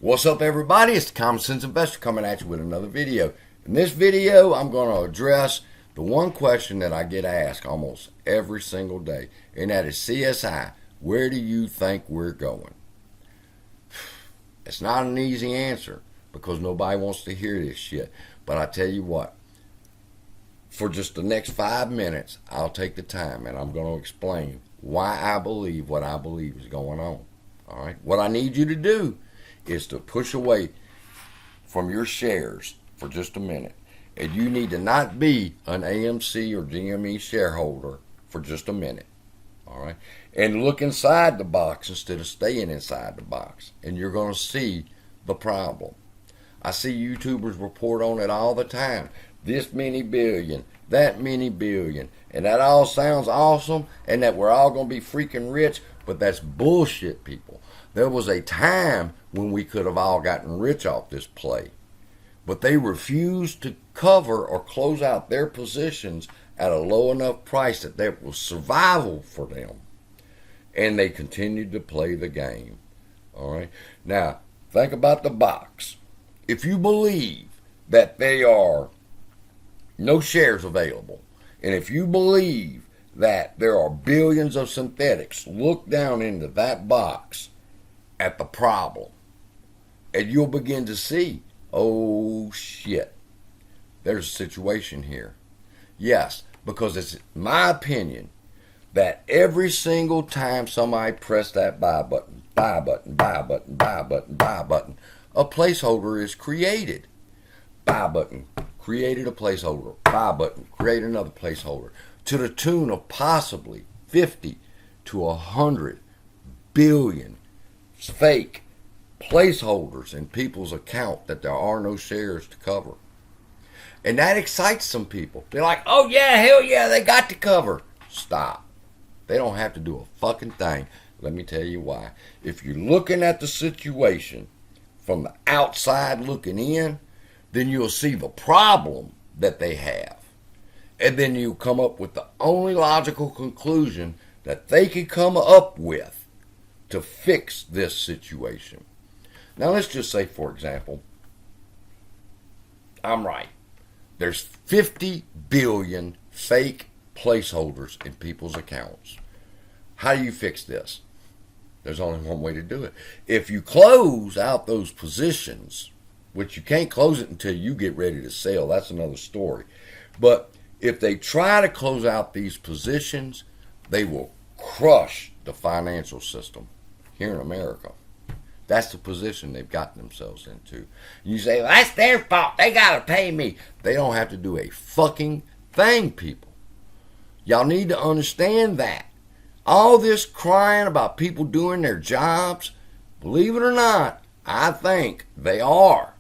What's up, everybody? It's the Common Sense Investor coming at you with another video. In this video, I'm going to address the one question that I get asked almost every single day, and that is, CSI, where do you think we're going? It's not an easy answer because nobody wants to hear this shit. But I tell you what, for just the next 5 minutes, I'll take the time and I'm going to explain why I believe what I believe is going on. All right? What I need you to do is to push away from your shares for just a minute. And you need to not be an AMC or GME shareholder for just a minute. All right? And look inside the box instead of staying inside the box. And you're going to see the problem. I see YouTubers report on it all the time. This many billion, that many billion. And that all sounds awesome and that we're all going to be freaking rich. But that's bullshit, people. There was a time when we could have all gotten rich off this play. But they refused to cover or close out their positions at a low enough price that there was survival for them. And they continued to play the game. All right. Now, think about the box. If you believe that there are no shares available, and if you believe that there are billions of synthetics, look down into that box at the problem, and you'll begin to see, oh shit, there's a situation here. Yes, because it's my opinion that every single time somebody press that buy button, buy button, buy button, buy button, buy button, a placeholder is created. Buy button, created a placeholder. Buy button, create another placeholder. To the tune of possibly 50 to 100 billion fake placeholders in people's account that there are no shares to cover. And that excites some people. They're like, oh yeah, hell yeah, they got to cover. Stop. They don't have to do a fucking thing. Let me tell you why. If you're looking at the situation from the outside looking in, then you'll see the problem that they have. And then you'll come up with the only logical conclusion that they can come up with to fix this situation. Now let's just say, for example, I'm right. There's 50 billion fake placeholders in people's accounts. How do you fix this? There's only one way to do it. If you close out those positions, which you can't close it until you get ready to sell, that's another story. But if they try to close out these positions, they will crush the financial system here in America. That's the position they've gotten themselves into. You say, well, that's their fault. They got to pay me. They don't have to do a fucking thing, people. Y'all need to understand that. All this crying about people doing their jobs, believe it or not, I think they are.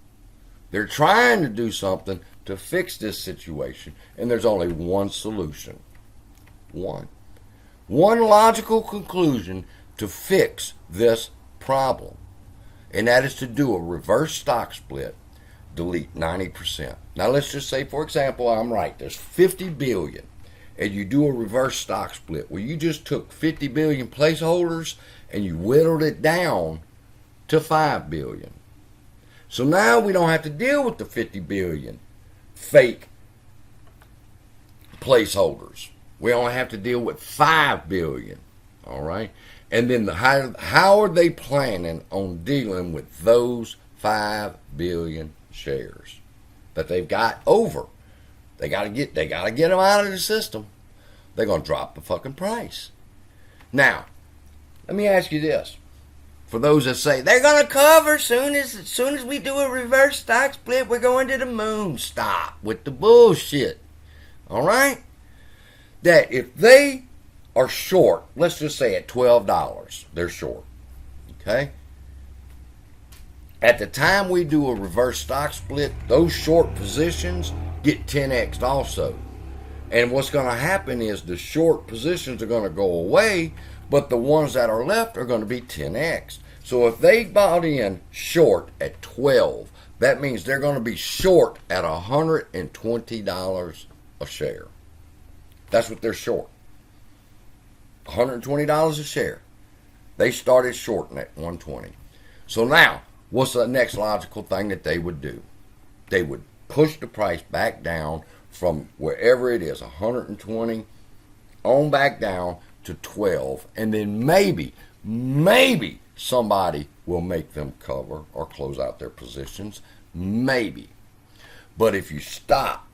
They're trying to do something to fix this situation, and there's only one solution. One logical conclusion to fix this problem, and that is to do a reverse stock split, delete 90%. Now let's just say, for example, I'm right, there's 50 billion, and you do a reverse stock split where you just took 50 billion placeholders and you whittled it down to 5 billion. So now we don't have to deal with the 50 billion fake placeholders. We only have to deal with 5 billion. All right? And then how are they planning on dealing with those 5 billion shares that they've got over? They gotta get them out of the system. They're gonna drop the fucking price. Now, let me ask you this. For those that say they're gonna cover soon as we do a reverse stock split, we're going to the moon. Stop with the bullshit. All right? That if they are short, let's just say at $12, they're short. Okay? At the time we do a reverse stock split, those short positions get 10x'd also. And what's going to happen is the short positions are going to go away, but the ones that are left are going to be 10x'd. So if they bought in short at 12, that means they're going to be short at $120 a share. That's what they're short. $120 a share. They started shorting at 120. So now, what's the next logical thing that they would do? They would push the price back down from wherever it is, 120, on back down to 12, and then maybe somebody will make them cover or close out their positions. Maybe. But if you stop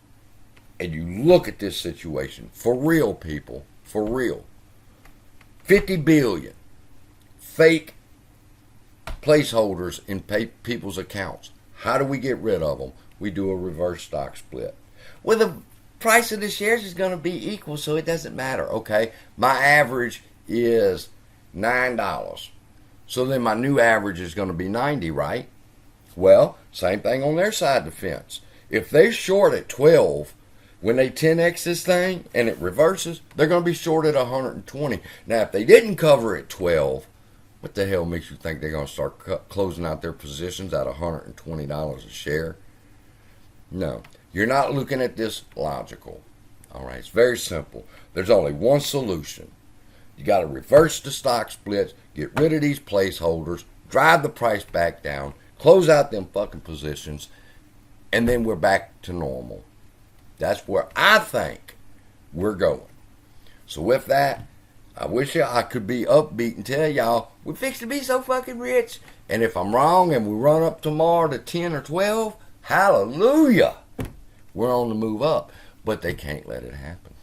and you look at this situation, for real, people, for real, 50 billion fake placeholders in people's accounts. How do we get rid of them? We do a reverse stock split. Well, the price of the shares is going to be equal, so it doesn't matter. Okay, my average is $9. So then my new average is going to be 90, right? Well, same thing on their side of the fence. If they're short at 12, when they 10x this thing and it reverses, they're going to be short at 120. Now, if they didn't cover at 12, what the hell makes you think they're going to start closing out their positions at $120 a share? No, you're not looking at this logical. All right, it's very simple. There's only one solution. You got to reverse the stock splits, get rid of these placeholders, drive the price back down, close out them fucking positions, and then we're back to normal. That's where I think we're going. So with that, I wish I could be upbeat and tell y'all we're fixing to be so fucking rich. And if I'm wrong and we run up tomorrow to 10 or 12, hallelujah, we're on the move up. But they can't let it happen.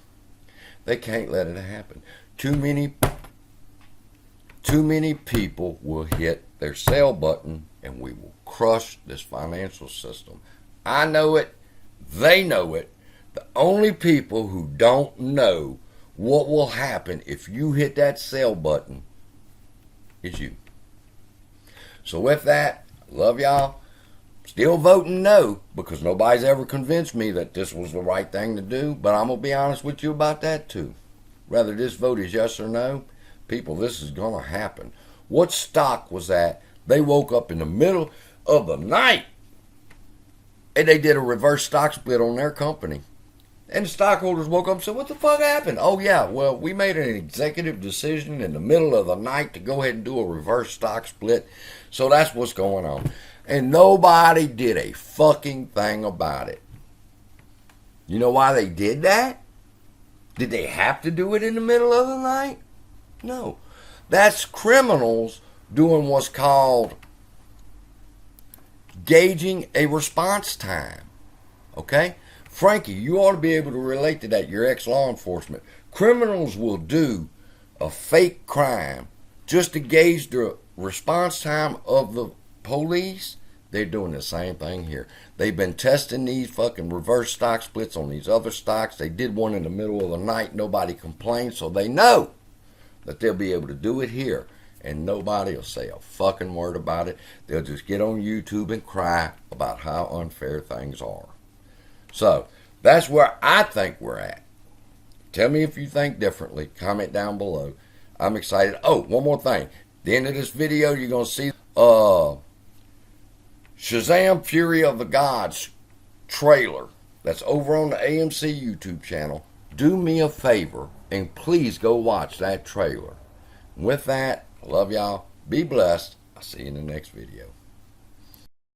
They can't let it happen. Too many people will hit their sell button and we will crush this financial system. I know it. They know it. The only people who don't know what will happen if you hit that sell button is you. So with that, love y'all. Still voting no, because nobody's ever convinced me that this was the right thing to do, but I'm going to be honest with you about that too. Whether this vote is yes or no, people, this is going to happen. What stock was that? They woke up in the middle of the night and they did a reverse stock split on their company. And the stockholders woke up and said, what the fuck happened? Oh yeah, well, we made an executive decision in the middle of the night to go ahead and do a reverse stock split. So that's what's going on. And nobody did a fucking thing about it. You know why they did that? Did they have to do it in the middle of the night? No. That's criminals doing what's called gauging a response time. Okay? Frankie, you ought to be able to relate to that. You're ex-law enforcement. Criminals will do a fake crime just to gauge the response time of the police. They're doing the same thing here. They've been testing these fucking reverse stock splits on these other stocks. They did one in the middle of the night. Nobody complained, so they know that they'll be able to do it here. And nobody will say a fucking word about it. They'll just get on YouTube and cry about how unfair things are. So, that's where I think we're at. Tell me if you think differently. Comment down below. I'm excited. Oh, one more thing. At the end of this video, you're going to see Shazam! Fury of the Gods trailer that's over on the AMC YouTube channel. Do me a favor and please go watch that trailer. With that, I love y'all. Be blessed. I'll see you in the next video.